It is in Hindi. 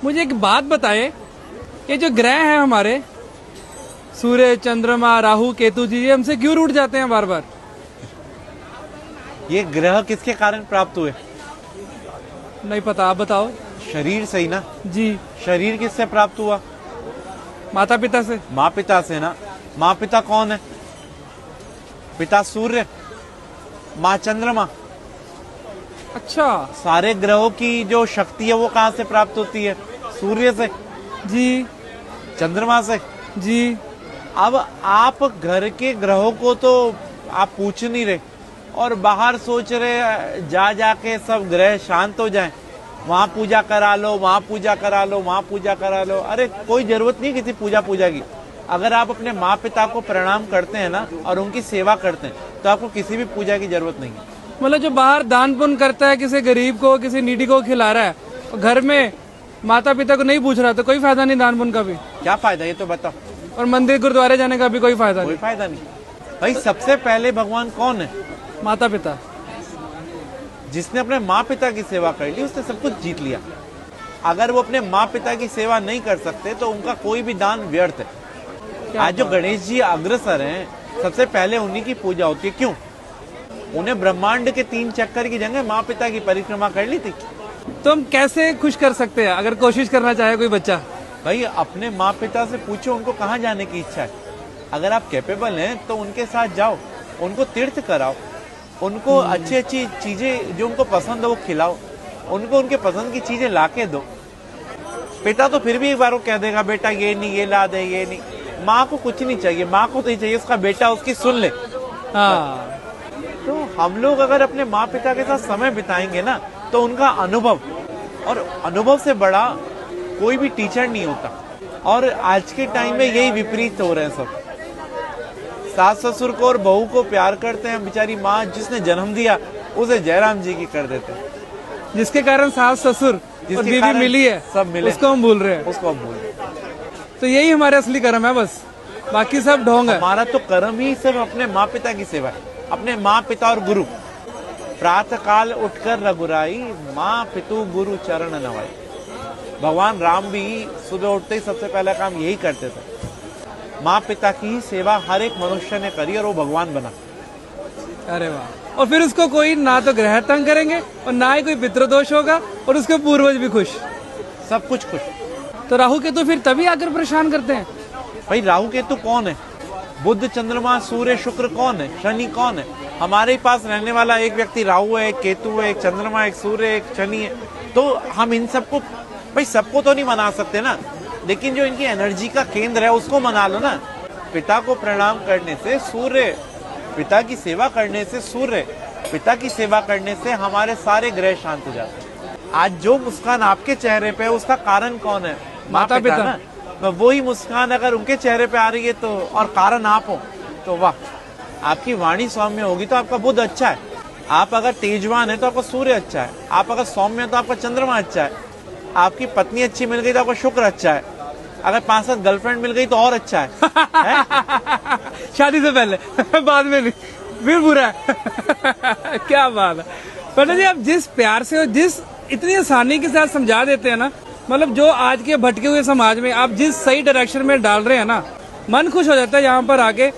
मुझे एक बात बताएं, ये जो ग्रह हैं हमारे सूर्य, चंद्रमा, राहु, केतु जी, ये हमसे क्यों रूठ जाते हैं बार बार? ये ग्रह किसके कारण प्राप्त हुए? नहीं पता, आप बताओ। शरीर से ही ना जी। शरीर किससे प्राप्त हुआ? माता पिता से। माँ पिता से ना। माँ पिता कौन है? पिता सूर्य, माँ चंद्रमा। अच्छा। सारे ग्रहों की जो शक्ति है वो कहाँ से प्राप्त होती है? सूर्य से जी। चंद्रमा से जी। अब आप घर के ग्रहों को तो आप पूछ नहीं रहे और बाहर सोच रहे जा जाके सब ग्रह शांत हो जाएं, वहां पूजा करा लो, वहां पूजा करा लो, वहां पूजा करा लो। अरे कोई जरूरत नहीं किसी पूजा की। अगर आप अपने माँ पिता को प्रणाम करते हैं ना और उनकी सेवा करते हैं तो आपको किसी भी पूजा की जरूरत नहीं है। मतलब जो बाहर दान पुण्य करता है, किसी गरीब को, किसी नीडी को खिला रहा है, और घर में माता पिता को नहीं पूछ रहा, तो कोई फायदा नहीं दान पुण्य का भी। क्या फायदा ये तो बताओ। और मंदिर गुरुद्वारे जाने का भी कोई फायदा नहीं। कोई फायदा नहीं भाई। सबसे पहले भगवान कौन है? माता पिता। जिसने अपने माँ पिता की सेवा कर ली उसने सब कुछ जीत लिया। अगर वो अपने माँ पिता की सेवा नहीं कर सकते तो उनका कोई भी दान व्यर्थ है। आज जो गणेश जी अग्रसर हैं, सबसे पहले उन्हीं की पूजा होती है। क्यों? उन्हें ब्रह्मांड के 3 चक्कर की जगह माँ पिता की परिक्रमा कर ली थी। तो हम कैसे खुश कर सकते हैं अगर कोशिश करना चाहे कोई बच्चा? भाई अपने माँ पिता से पूछो उनको कहाँ जाने की इच्छा है। अगर आप कैपेबल हैं तो उनके साथ जाओ, उनको तीर्थ कराओ, उनको अच्छी अच्छी चीजें जो उनको पसंद हो वो खिलाओ, उनको उनके पसंद की चीजें लाके दो। पिता तो फिर भी एक बार वो कह देगा बेटा ये नहीं, ये ला दे, ये नहीं। माँ को कुछ नहीं चाहिए, माँ को तो ही चाहिए उसका बेटा उसकी सुन ले। हाँ। तो हम लोग अगर अपने माँ पिता के साथ समय बिताएंगे ना तो उनका अनुभव, और अनुभव से बड़ा कोई भी टीचर नहीं होता। और आज के टाइम में यही विपरीत हो रहे हैं सब। सास ससुर को और बहू को प्यार करते हैं, बेचारी माँ जिसने जन्म दिया उसे जयराम जी की कर देते हैं। जिसके कारण सास ससुर और बीवी मिली है, सब मिले, उसको हम भूल रहे हैं। उसको हम भूल रहे हैं। तो यही हमारे असली कर्म है, बस बाकी सब ढोंग है। हमारा तो कर्म ही सिर्फ अपने माँ पिता की सेवा है, अपने माँ पिता और गुरु। प्रातः काल उठकर रघुराई, माँ पितु गुरु चरण नवाई। भगवान राम भी सुबह उठते ही सबसे पहला काम यही करते थे। माँ पिता की ही सेवा हर एक मनुष्य ने करी और वो भगवान बना। अरे वाह। और फिर उसको कोई ना तो ग्रह तंग करेंगे और ना ही कोई पितृदोष होगा, और उसके पूर्वज भी खुश, सब कुछ खुश। तो राहु केतु फिर तभी आकर परेशान करते हैं। भाई राहु केतु कौन है? बुध, चंद्रमा, सूर्य, शुक्र कौन है? शनि कौन है? हमारे ही पास रहने वाला एक व्यक्ति राहु है, एक केतु है, एक चंद्रमा, एक सूर्य, एक शनि है। तो हम इन सबको, भाई सबको तो नहीं मना सकते ना, लेकिन जो इनकी एनर्जी का केंद्र है उसको मना लो ना। पिता को प्रणाम करने से सूर्य, पिता की सेवा करने से सूर्य, पिता की सेवा करने से हमारे सारे ग्रह शांत हो जाते हैं। आज जो मुस्कान आपके चेहरे पे है उसका कारण कौन है? माता पिता ना। तो वही मुस्कान अगर उनके चेहरे पे आ रही है तो, और कारण आप हो, तो वाह। आपकी वाणी सौम्य होगी तो आपका बुध अच्छा है। आप अगर तेजवान है तो आपका सूर्य अच्छा है। आप अगर सौम्य है तो आपका चंद्रमा अच्छा है। आपकी पत्नी अच्छी मिल गई तो आपका शुक्र अच्छा है। अगर 5-7 गर्लफ्रेंड मिल गई तो और अच्छा है, शादी से पहले बाद में नहीं, फिर बुरा है। क्या बात है पंडित जी, आप जिस प्यार से और जिस इतनी आसानी के साथ समझा देते हैं ना, मतलब जो आज के भटके हुए समाज में आप जिस सही डायरेक्शन में डाल रहे हैं ना, मन खुश हो जाता है यहाँ पर आके।